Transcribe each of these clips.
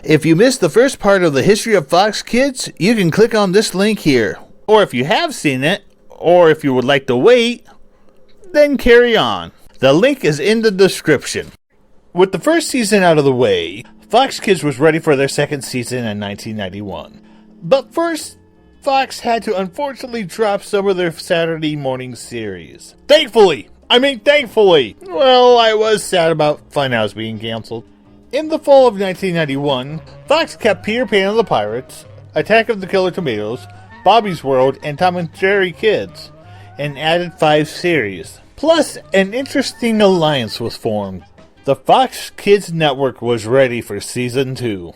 If you missed the first part of the history of Fox Kids, you can click on this link here. Or if you have seen it, or if you would like to wait, then carry on. The link is in the description. With the first season out of the way, Fox Kids was ready for their second season in 1991. But first, Fox had to unfortunately drop some of their Saturday morning series. Thankfully! Well, I was sad about Funhouse being canceled. In the fall of 1991, Fox kept Peter Pan and the Pirates, Attack of the Killer Tomatoes, Bobby's World, and Tom and Jerry Kids, and added 5 series. Plus, an interesting alliance was formed. The Fox Kids Network was ready for Season 2.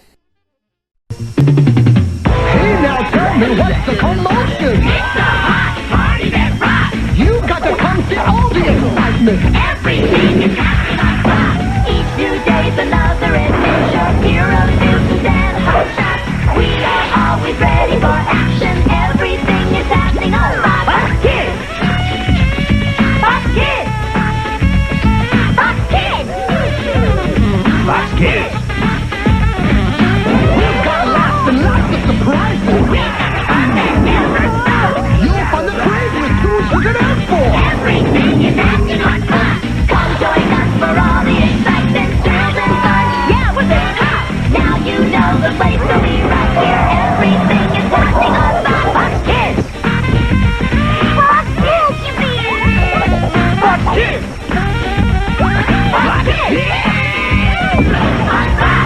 Hey, now tell me what's the commotion? It's a hot party that rocks. You got to come see all the excitement. Everything is happening on Fox. Each new day's another adventure. Heroes, mutants, and hot shots. We are always ready for action. Everything is happening on Fox. Fox Kids! Fox Kids! Fox Kids! Fox Kids! We've got lots and lots of surprises. We got fun that never stops. You'll find the craziest tools you can ask for. Everything is happening on Fox. Come join us for all the excitement, thrills, and fun. Yeah, we're the top. Now you know the place to be right here. Everything is happening on Fox. Fox Kids! Fox Kids, you mean? Fox Kids! Fox Kids! On Fox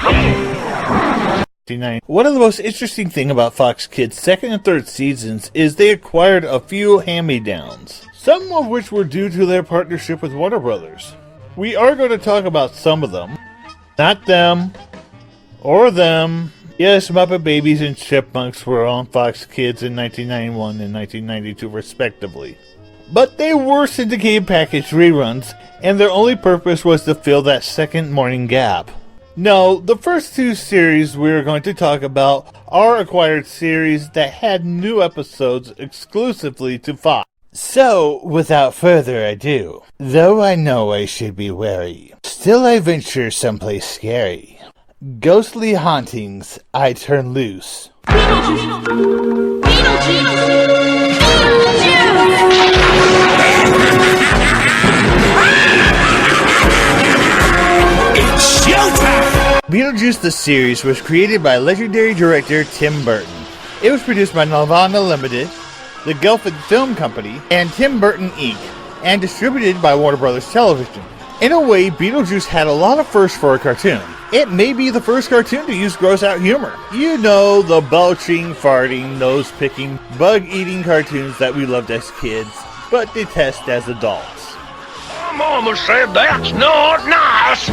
Kids! One of the most interesting things about Fox Kids' second and third seasons is they acquired a few hand-me-downs, some of which were due to their partnership with Warner Brothers. We are going to talk about some of them. Not them, or them. Yes, Muppet Babies and Chipmunks were on Fox Kids in 1991 and 1992 respectively. But they were syndicated package reruns, and their only purpose was to fill that second morning gap. No, the first 2 series we're going to talk about are acquired series that had new episodes exclusively to Fox. So, without further ado, though I know I should be wary, still I venture someplace scary. Ghostly hauntings, I turn loose. It's showtime! Beetlejuice the series was created by legendary director Tim Burton. It was produced by Nelvana Limited, the Gelfand Film Company, and Tim Burton Inc., and distributed by Warner Brothers Television. In a way, Beetlejuice had a lot of firsts for a cartoon. It may be the first cartoon to use gross-out humor. You know, the belching, farting, nose-picking, bug-eating cartoons that we loved as kids, but detest as adults. My mama said that's not nice!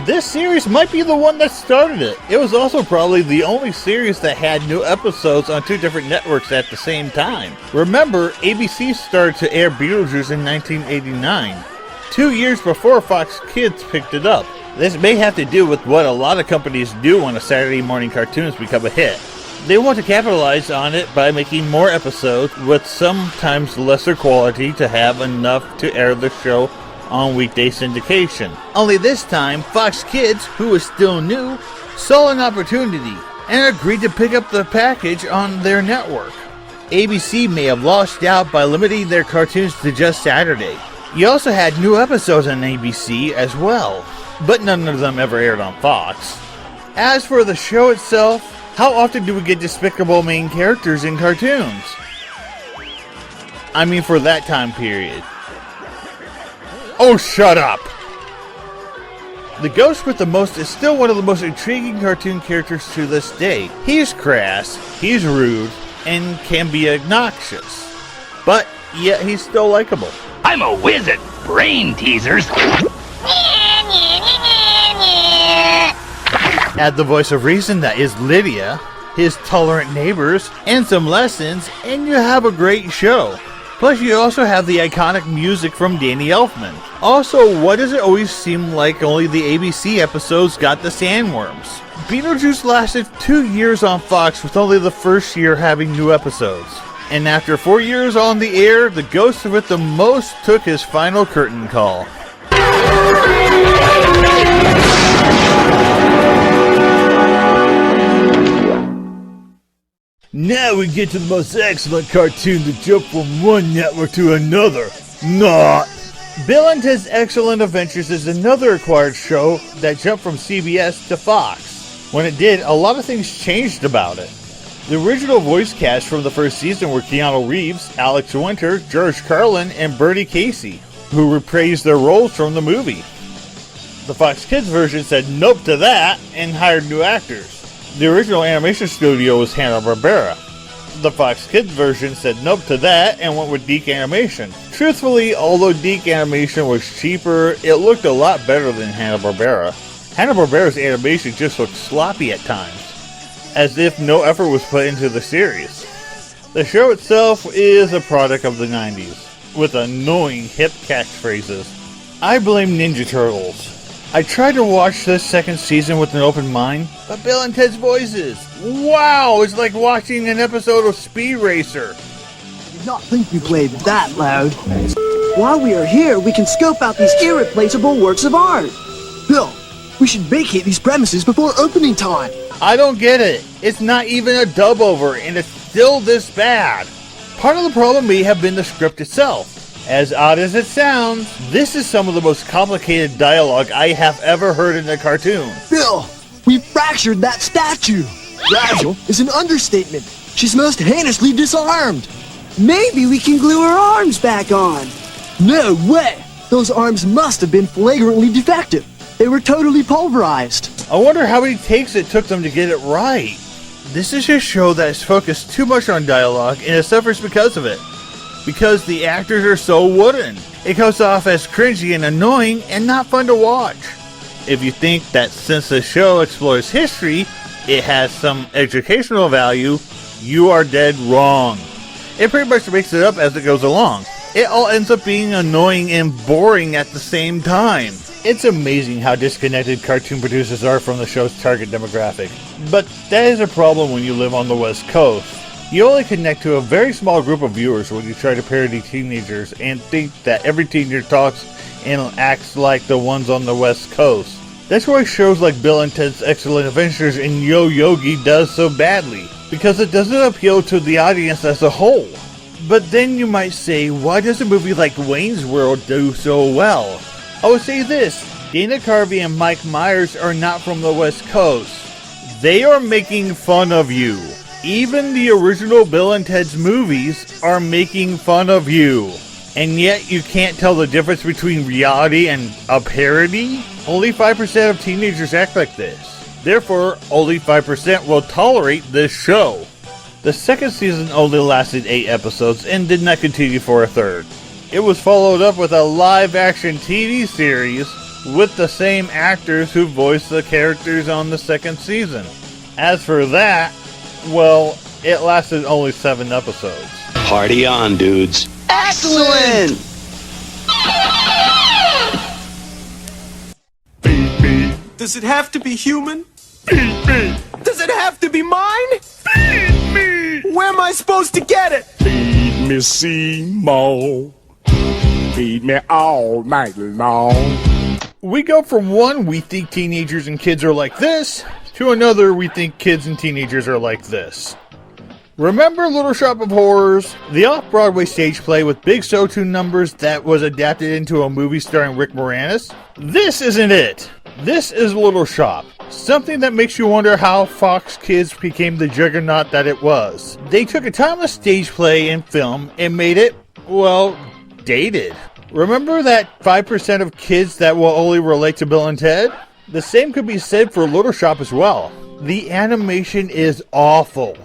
This series might be the one that started it. It was also probably the only series that had new episodes on 2 different networks at the same time. Remember, ABC started to air Beetlejuice in 1989, 2 years before Fox Kids picked it up. This may have to do with what a lot of companies do when a Saturday morning cartoons become a hit. They want to capitalize on it by making more episodes with sometimes lesser quality to have enough to air the show on weekday syndication. Only this time, Fox Kids, who was still new, saw an opportunity and agreed to pick up the package on their network. ABC may have lost out by limiting their cartoons to just Saturday. You also had new episodes on ABC as well, but none of them ever aired on Fox. As for the show itself, how often do we get despicable main characters in cartoons? I mean, for that time period. Oh, shut up! The ghost with the most is still one of the most intriguing cartoon characters to this day. He's crass, he's rude, and can be obnoxious. But yet he's still likable. I'm a whiz at brain teasers. Add the voice of reason that is Lydia, his tolerant neighbors, and some lessons, and you have a great show. Plus, you also have the iconic music from Danny Elfman. Also, why does it always seem like only the ABC episodes got the sandworms? Beetlejuice lasted 2 years on Fox, with only the first year having new episodes. And after 4 years on the air, the ghost with the most took his final curtain call. Now we get to the most excellent cartoon to jump from one network to another. Not. Bill and Ted's Excellent Adventures is another acquired show that jumped from CBS to Fox. When it did, a lot of things changed about it. The original voice cast from the first season were Keanu Reeves, Alex Winter, George Carlin, and Bertie Casey, who reprised their roles from the movie. The Fox Kids version said nope to that and hired new actors. The original animation studio was Hanna-Barbera. The Fox Kids version said nope to that and went with Deke Animation. Truthfully, although Deke Animation was cheaper, it looked a lot better than Hanna-Barbera. Hanna-Barbera's animation just looked sloppy at times, as if no effort was put into the series. The show itself is a product of the 90s, with annoying hip catchphrases. I blame Ninja Turtles. I tried to watch this second season with an open mind, but Bill and Ted's voices, wow, it's like watching an episode of Speed Racer. I did not think you played that loud. While we are here, we can scope out these irreplaceable works of art. Bill, we should vacate these premises before opening time. I don't get it. It's not even a dub over, and it's still this bad. Part of the problem may have been the script itself. As odd as it sounds, this is some of the most complicated dialogue I have ever heard in a cartoon. Bill, we fractured that statue. Fragile is an understatement. She's most heinously disarmed. Maybe we can glue her arms back on. No way! Those arms must have been flagrantly defective. They were totally pulverized. I wonder how many takes it took them to get it right. This is a show that is focused too much on dialogue and it suffers because of it. Because the actors are so wooden. It comes off as cringy and annoying and not fun to watch. If you think that since the show explores history, it has some educational value, you are dead wrong. It pretty much makes it up as it goes along. It all ends up being annoying and boring at the same time. It's amazing how disconnected cartoon producers are from the show's target demographic. But that is a problem when you live on the West Coast. You only connect to a very small group of viewers when you try to parody teenagers and think that every teenager talks and acts like the ones on the West Coast. That's why shows like Bill and Ted's Excellent Adventures and Yo Yogi does so badly, because it doesn't appeal to the audience as a whole. But then you might say, why does a movie like Wayne's World do so well? I would say this, Dana Carvey and Mike Myers are not from the West Coast. They are making fun of you. Even the original Bill and Ted's movies are making fun of you. And yet you can't tell the difference between reality and a parody? Only 5% of teenagers act like this. Therefore, only 5% will tolerate this show. The second season only lasted 8 episodes and did not continue for a third. It was followed up with a live-action TV series with the same actors who voiced the characters on the second season. As for that, well, it lasted only 7 episodes. Party on, dudes. Excellent! Does it have to be human? Does it have to be mine? Where am I supposed to get it? Feed me, Seymour. Feed me all night long. We go from one, we think teenagers and kids are like this, to another, we think kids and teenagers are like this. Remember Little Shop of Horrors? The off-Broadway stage play with big show tune numbers that was adapted into a movie starring Rick Moranis? This isn't it. This is Little Shop. Something that makes you wonder how Fox Kids became the juggernaut that it was. They took a timeless stage play and film and made it, well, dated. Remember that 5% of kids that will only relate to Bill and Ted? The same could be said for Little Shop as well. The animation is awful.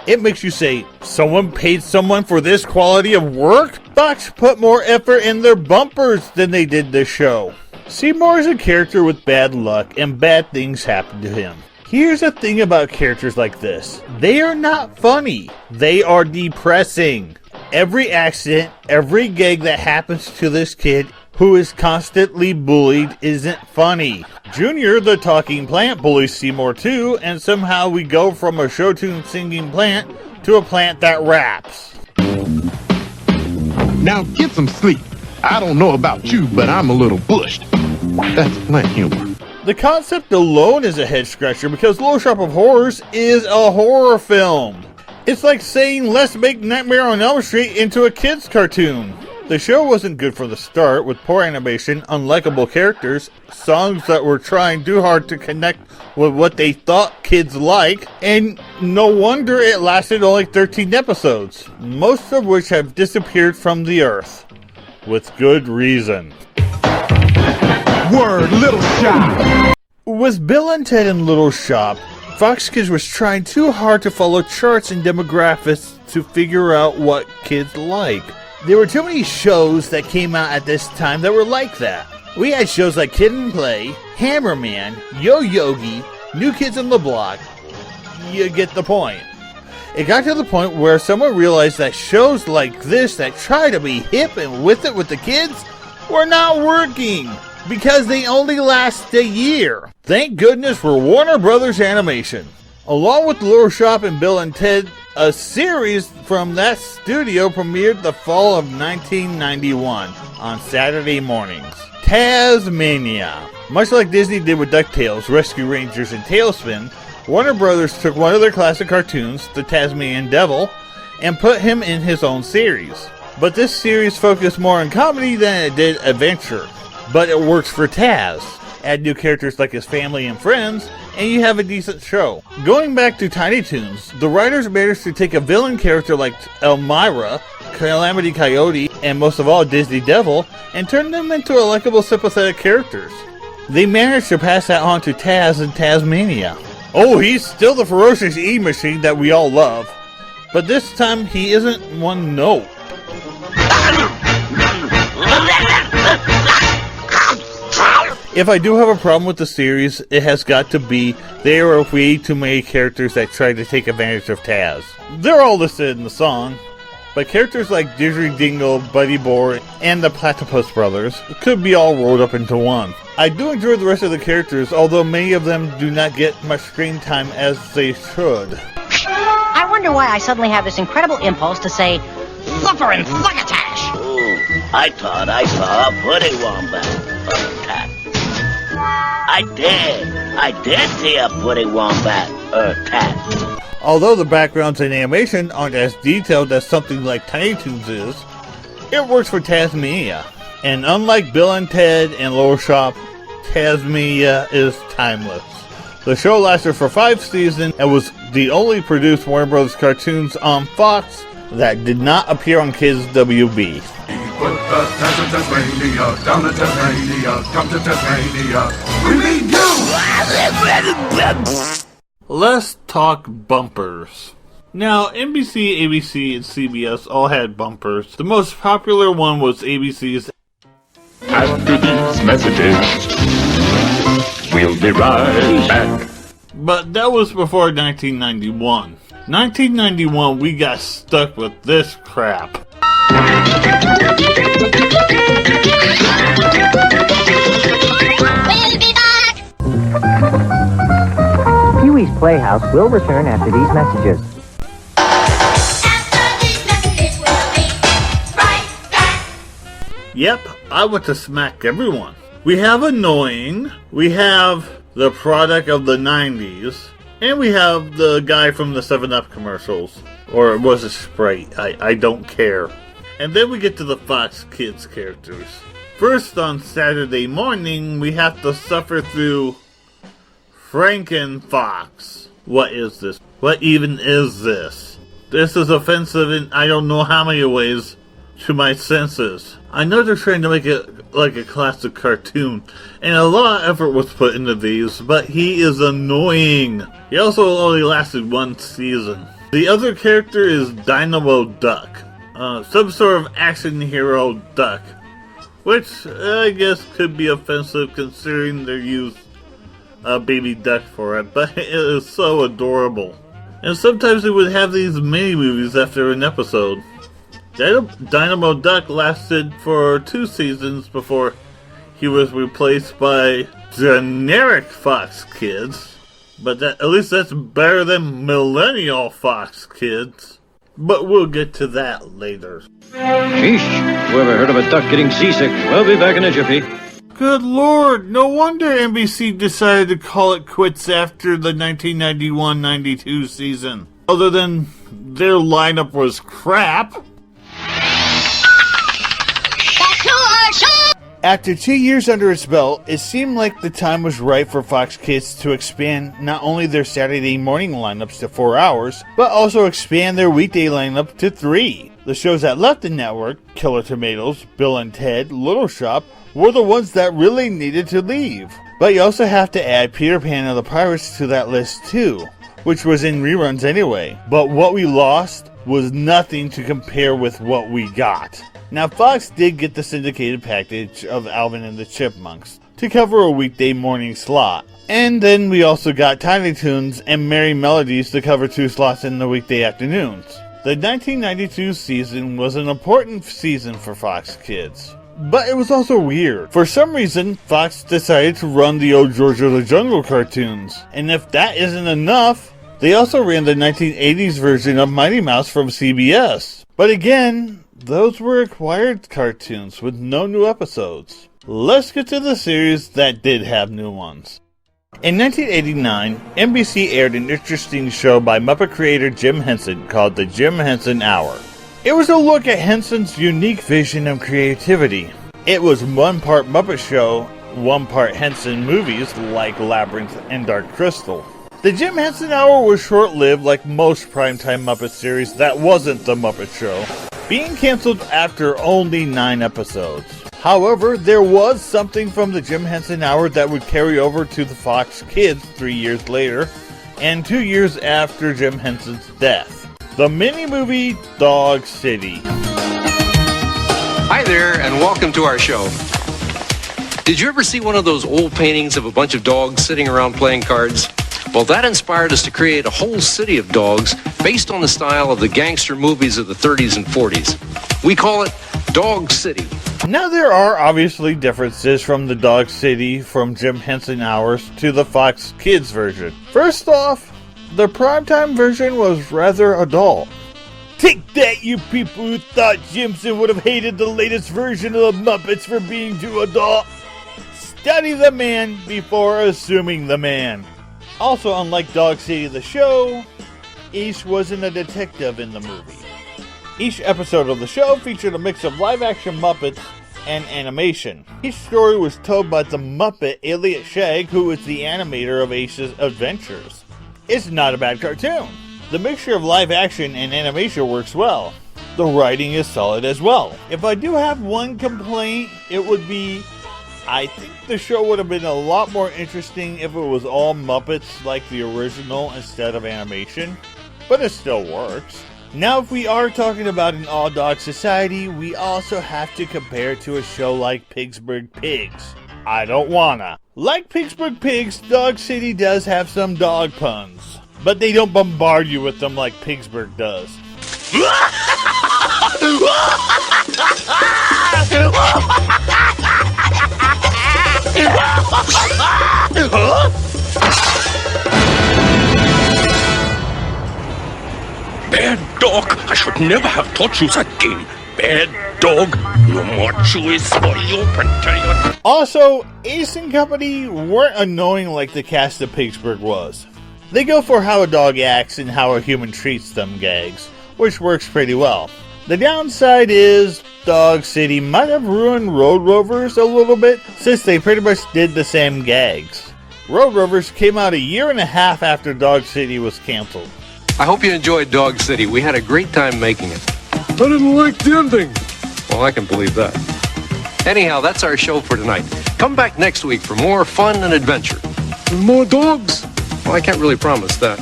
It makes you say, someone paid someone for this quality of work? Fox put more effort in their bumpers than they did this show. Seymour is a character with bad luck and bad things happen to him. Here's the thing about characters like this. They are not funny. They are depressing. Every accident, every gag that happens to this kid who is constantly bullied isn't funny. Junior, the talking plant, bullies Seymour too, and somehow we go from a show tune singing plant to a plant that raps. Now get some sleep. I don't know about you, but I'm a little bushed. That's plant humor. The concept alone is a head scratcher because Little Shop of Horrors is a horror film. It's like saying let's make Nightmare on Elm Street into a kid's cartoon. The show wasn't good from the start, with poor animation, unlikable characters, songs that were trying too hard to connect with what they thought kids like, and no wonder it lasted only 13 episodes, most of which have disappeared from the earth. With good reason. Word, Little Shop. With Bill and Ted in Little Shop, Fox Kids was trying too hard to follow charts and demographics to figure out what kids like. There were too many shows that came out at this time that were like that. We had shows like Kid and Play, Hammerman, Yo Yogi, New Kids on the Block. You get the point. It got to the point where someone realized that shows like this that try to be hip and with it with the kids were not working because they only last a year. Thank goodness for Warner Brothers Animation. Along with Little Shop and Bill and Ted, a series from that studio premiered the fall of 1991 on Saturday mornings. Taz-Mania. Much like Disney did with DuckTales, Rescue Rangers, and Tailspin, Warner Brothers took one of their classic cartoons, the Tasmanian Devil, and put him in his own series. But this series focused more on comedy than it did adventure. But it works for Taz. Add new characters like his family and friends, and you have a decent show. Going back to Tiny Toons, the writers managed to take a villain character like Elmira, Calamity Coyote, and most of all Disney Devil, and turn them into a likable, sympathetic characters. They managed to pass that on to Taz and Taz-Mania. Oh, he's still the ferocious E-machine that we all love, but this time he isn't one note. If I do have a problem with the series, it has got to be there are way too many characters that try to take advantage of Taz. They're all listed in the song, but characters like Didgeridingle, Buddy Boar, and the Platypus Brothers could be all rolled up into one. I do enjoy the rest of the characters, although many of them do not get much screen time as they should. I wonder why I suddenly have this incredible impulse to say, fluffer and fluckatash. Oh, I thought I saw a Woody Wombat. Tat. I did see a Woody Wombat. Tat. Although the backgrounds and animation aren't as detailed as something like Tiny Toons is, it works for Taz-Mania. And unlike Bill and Ted and Little Shop, Taz-Mania is timeless. The show lasted for 5 seasons and was the only produced Warner Bros. Cartoons on Fox that did not appear on Kids WB. Put the Tasmania, down the Tasmania, come to Tasmania. We need you! Let's talk bumpers. Now, NBC, ABC, and CBS all had bumpers. The most popular one was ABC's After these messages, we'll be right back. But that was before 1991. 1991, we got stuck with this crap. We'll be back! Pee-wee's Playhouse will return after these messages. After these messages, we'll be right back. Yep, I want to smack everyone. We have Annoying, we have the product of the 90s, and we have the guy from the 7-Up commercials. Or was it Sprite? I don't care. And then we get to the Fox Kids characters. First, on Saturday morning, we have to suffer through Franken Fox. What is this? What even is this? This is offensive in I don't know how many ways to my senses. I know they're trying to make it like a classic cartoon, and a lot of effort was put into these, but he is annoying. He also only lasted 1 season. The other character is Dynamo Duck. Some sort of action hero duck, which I guess could be offensive considering they used a baby duck for it, but it is so adorable. And sometimes they would have these mini movies after an episode. Dynamo Duck lasted for 2 seasons before he was replaced by generic Fox Kids, but at least that's better than millennial Fox Kids. But we'll get to that later. Sheesh, whoever heard of a duck getting seasick? We'll be back in a jiffy. Good lord, no wonder NBC decided to call it quits after the 1991-92 season. Other than their lineup was crap. After 2 years under its belt, it seemed like the time was right for Fox Kids to expand not only their Saturday morning lineups to 4 hours, but also expand their weekday lineup to 3. The shows that left the network, Killer Tomatoes, Bill and Ted, Little Shop, were the ones that really needed to leave. But you also have to add Peter Pan and the Pirates to that list too, which was in reruns anyway. But what we lost was nothing to compare with what we got. Now, Fox did get the syndicated package of Alvin and the Chipmunks to cover a weekday morning slot. And then we also got Tiny Toons and Merry Melodies to cover 2 slots in the weekday afternoons. The 1992 season was an important season for Fox Kids. But it was also weird. For some reason, Fox decided to run the old George of the Jungle cartoons. And if that isn't enough, they also ran the 1980s version of Mighty Mouse from CBS. But again, those were acquired cartoons with no new episodes. Let's get to the series that did have new ones. In 1989, NBC aired an interesting show by Muppet creator Jim Henson called The Jim Henson Hour. It was a look at Henson's unique vision and creativity. It was one part Muppet Show, one part Henson movies like Labyrinth and Dark Crystal. The Jim Henson Hour was short-lived like most primetime Muppet series that wasn't The Muppet Show, being canceled after only 9 episodes. However, there was something from the Jim Henson Hour that would carry over to the Fox Kids 3 years later, and 2 years after Jim Henson's death. The mini-movie Dog City. Hi there, and welcome to our show. Did you ever see one of those old paintings of a bunch of dogs sitting around playing cards? Well, that inspired us to create a whole city of dogs based on the style of the gangster movies of the 30s and 40s. We call it Dog City. Now, there are obviously differences from the Dog City from Jim Henson Hours to the Fox Kids version. First off, the primetime version was rather adult. Take that, you people who thought Jimson would have hated the latest version of the Muppets for being too adult. Study the man before assuming the man. Also, unlike Dog City the show, Ace wasn't a detective in the movie. Each episode of the show featured a mix of live-action Muppets and animation. Each story was told by the Muppet Elliot Shagg, who was the animator of Ace's adventures. It's not a bad cartoon. The mixture of live-action and animation works well. The writing is solid as well. If I do have one complaint, it would be I think the show would have been a lot more interesting if it was all Muppets like the original instead of animation, but it still works. Now, if we are talking about an all-dog society, we also have to compare it to a show like Pittsburgh Pigs. I don't wanna. Like Pittsburgh Pigs, Dog City does have some dog puns, but they don't bombard you with them like Pittsburgh does. Bad dog, I should never have taught you that game. Bad dog, no more choice for you, potato. Also, Ace and Company weren't annoying like the cast of Pittsburgh was. They go for how a dog acts and how a human treats them gags, which works pretty well. The downside is Dog City might have ruined Road Rovers a little bit, since they pretty much did the same gags. Road Rovers came out a year and a half after Dog City was canceled. I hope you enjoyed Dog City. We had a great time making it. I didn't like the ending. Well, I can believe that. Anyhow, that's our show for tonight. Come back next week for more fun and adventure. And more dogs? Well, I can't really promise that.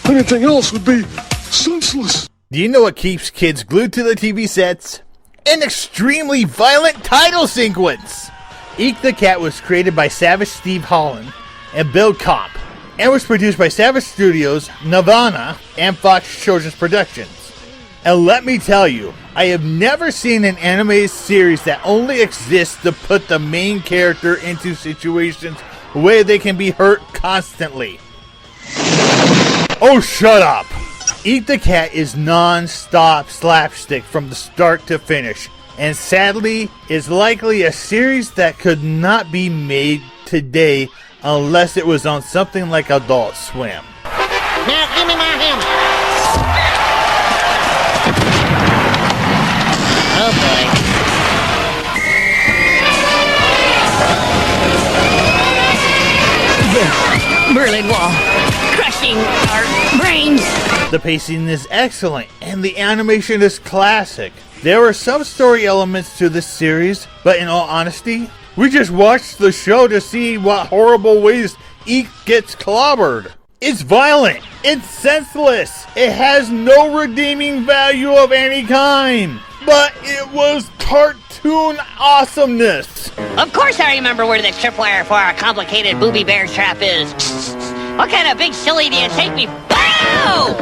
Anything else would be senseless. Do you know what keeps kids glued to the TV sets? An extremely violent title sequence! Eek the Cat was created by Savage Steve Holland and Bill Kopp, and was produced by Savage Studios, Nirvana, and Fox Children's Productions. And let me tell you, I have never seen an animated series that only exists to put the main character into situations where they can be hurt constantly. Oh, shut up! Eat the Cat is non-stop slapstick from the start to finish, and sadly is likely a series that could not be made today unless it was on something like Adult Swim. Now give me my helmet. Oh boy. Berlin Wall, crushing our brains. The pacing is excellent, and the animation is classic. There are some story elements to this series, but in all honesty, we just watched the show to see what horrible ways Eek gets clobbered. It's violent, it's senseless, it has no redeeming value of any kind, but it was cartoon awesomeness. Of course I remember where the tripwire for our complicated booby bear trap is. What kind of big silly do you take me? Bow!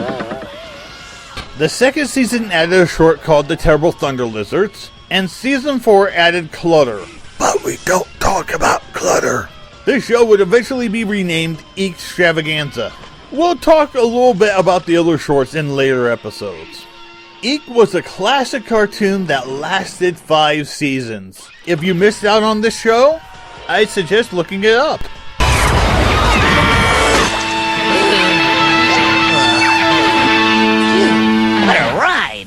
The second season added a short called The Terrible Thunder Lizards, and season 4 added Clutter. But we don't talk about clutter. This show would eventually be renamed Eek Extravaganza. We'll talk a little bit about the other shorts in later episodes. Eek was a classic cartoon that lasted 5 seasons. If you missed out on this show, I'd suggest looking it up. What a ride!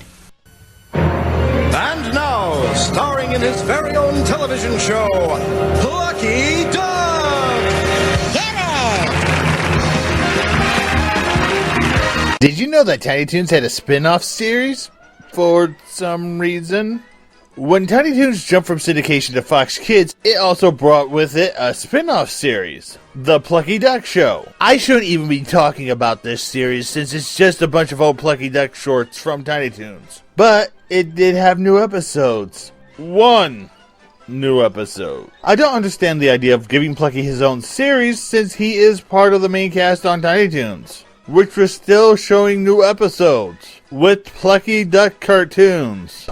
And now, starring in his very own television show, Plucky Dog! Get it! Did you know that Tiny Toons had a spin-off series? For some reason? When Tiny Toons jumped from syndication to Fox Kids, it also brought with it a spin-off series, The Plucky Duck Show. I shouldn't even be talking about this series since it's just a bunch of old Plucky Duck shorts from Tiny Toons. But it did have new episodes. 1 new episode. I don't understand the idea of giving Plucky his own series since he is part of the main cast on Tiny Toons, which was still showing new episodes with Plucky Duck cartoons.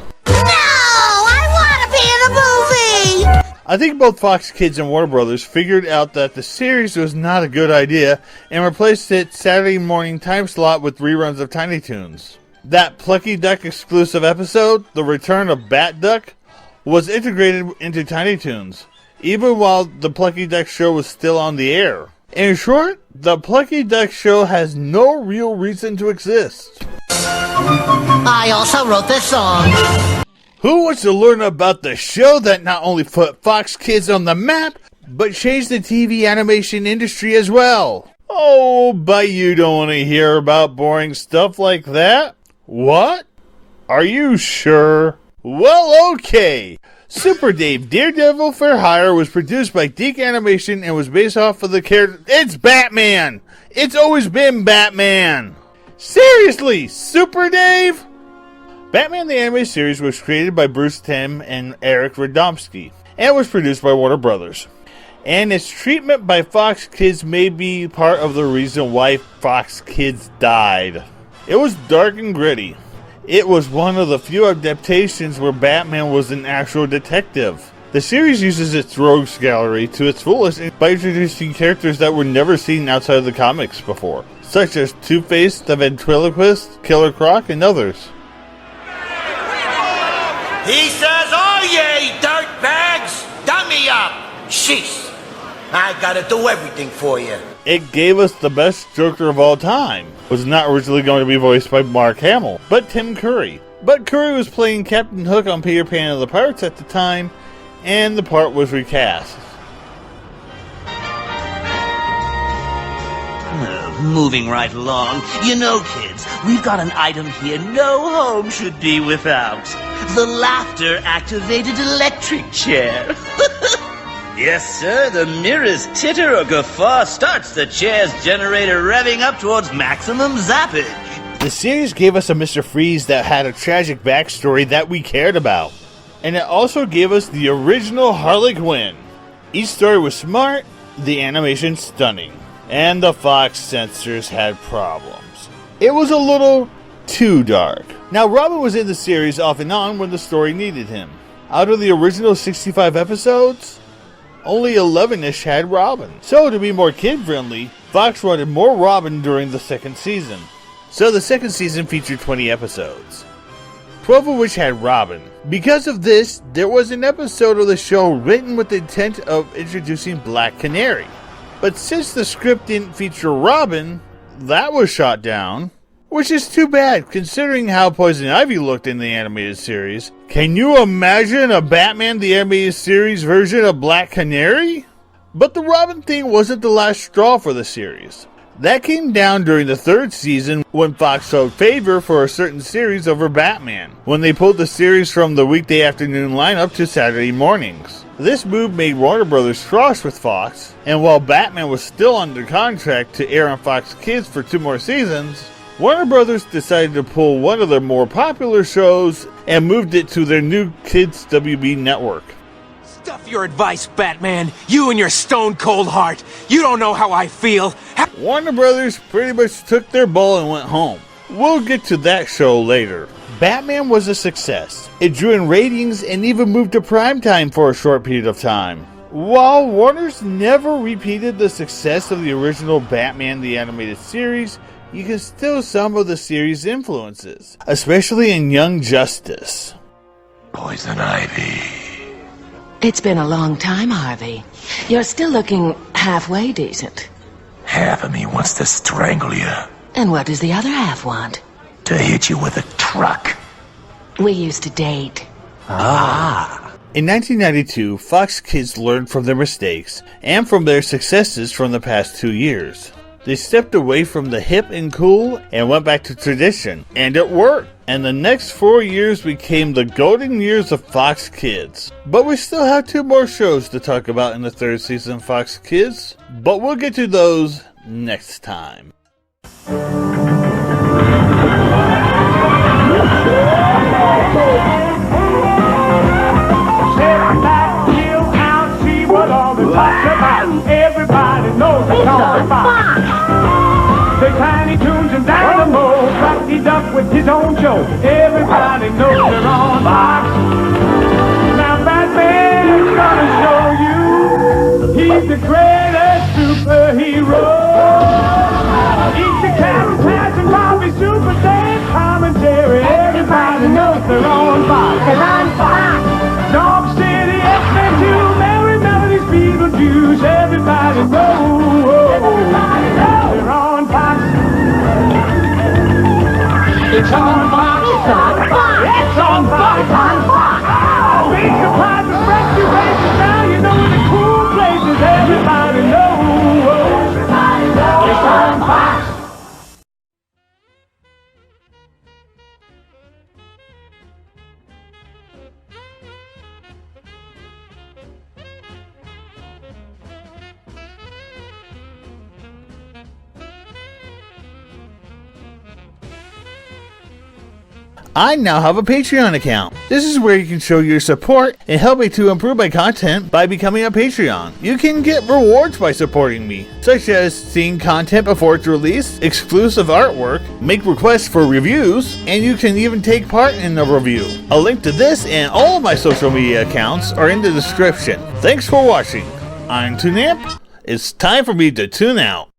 I think both Fox Kids and Warner Brothers figured out that the series was not a good idea and replaced its Saturday morning time slot with reruns of Tiny Toons. That Plucky Duck exclusive episode, The Return of Bat Duck, was integrated into Tiny Toons, even while the Plucky Duck Show was still on the air. In short, the Plucky Duck Show has no real reason to exist. I also wrote this song. Who wants to learn about the show that not only put Fox Kids on the map, but changed the TV animation industry as well? Oh, but you don't want to hear about boring stuff like that? What? Are you sure? Well, okay. Super Dave Daredevil for Hire was produced by Deke Animation and was based off of the character... It's Batman! It's always been Batman! Seriously, Super Dave? Batman the Anime Series was created by Bruce Timm and Eric Radomski, and was produced by Warner Brothers. And its treatment by Fox Kids may be part of the reason why Fox Kids died. It was dark and gritty. It was one of the few adaptations where Batman was an actual detective. The series uses its rogues gallery to its fullest by introducing characters that were never seen outside of the comics before, such as Two-Face, the Ventriloquist, Killer Croc, and others. He says, oh yeah, dirtbags, dummy up. Sheesh, I gotta do everything for you. It gave us the best Joker of all time. It was not originally going to be voiced by Mark Hamill, but Tim Curry. But Curry was playing Captain Hook on Peter Pan and the Pirates at the time, and the part was recast. Moving right along. You know, kids, we've got an item here no home should be without. The laughter-activated electric chair. Yes, sir, the merest titter or guffaw starts the chair's generator revving up towards maximum zappage. The series gave us a Mr. Freeze that had a tragic backstory that we cared about. And it also gave us the original Harley Quinn. Each story was smart, the animation stunning, and the Fox censors had problems. It was a little too dark. Now, Robin was in the series off and on when the story needed him. Out of the original 65 episodes, only 11-ish had Robin. So, to be more kid-friendly, Fox wanted more Robin during the second season. So the second season featured 20 episodes, 12 of which had Robin. Because of this, there was an episode of the show written with the intent of introducing Black Canary. But since the script didn't feature Robin, that was shot down. which is too bad considering how Poison Ivy looked in the animated series. Can you imagine a Batman the Animated Series version of Black Canary? But the Robin thing wasn't the last straw for the series. That came down during the third season when Fox showed favor for a certain series over Batman, when they pulled the series from the weekday afternoon lineup to Saturday mornings. This move made Warner Brothers cross with Fox, and while Batman was still under contract to air on Fox Kids for 2 more seasons, Warner Brothers decided to pull one of their more popular shows and moved it to their new Kids WB network. Stuff your advice, Batman. You and your stone-cold heart. You don't know how I feel. Warner Brothers pretty much took their ball and went home. We'll get to that show later. Batman was a success. It drew in ratings and even moved to primetime for a short period of time. While Warner's never repeated the success of the original Batman the Animated Series, you can still see some of the series' influences, especially in Young Justice. Poison Ivy. It's been a long time, Harvey. You're still looking halfway decent. Half of me wants to strangle you. And what does the other half want? To hit you with a truck. We used to date. In 1992, Fox Kids learned from their mistakes and from their successes from the past 2 years. They stepped away from the hip and cool and went back to tradition, and it worked. And the next 4 years became the golden years of Fox Kids. But we still have 2 more shows to talk about in the 3rd season of Fox Kids, but we'll get to those next time. Everybody knows it's on Fox. The Tiny Toons and Dynamo, Rocky Duck with his own show. Everybody knows they're on Fox. Now Batman's gonna show you he's the greatest superhero. Eat the Captain Patch and Bobby Super Dave commentary. Everybody knows they're on Fox. They're on Fox. Dog City, X-Men 2, Mary Melody's Beetlejuice. Everybody knows they're on Fox. It's on Fox. It's on Fox. It's on Fox. It's on Fox. Oh, big surprise and rescue races. Now you know the cool places. Everybody knows. It's on Fox. I now have a Patreon account. This is where you can show your support and help me to improve my content by becoming a Patreon. You can get rewards by supporting me, such as seeing content before it's released, exclusive artwork, make requests for reviews, and you can even take part in a review. A link to this and all of my social media accounts are in the description. Thanks for watching. I'm Toonamp. It's time for me to tune out.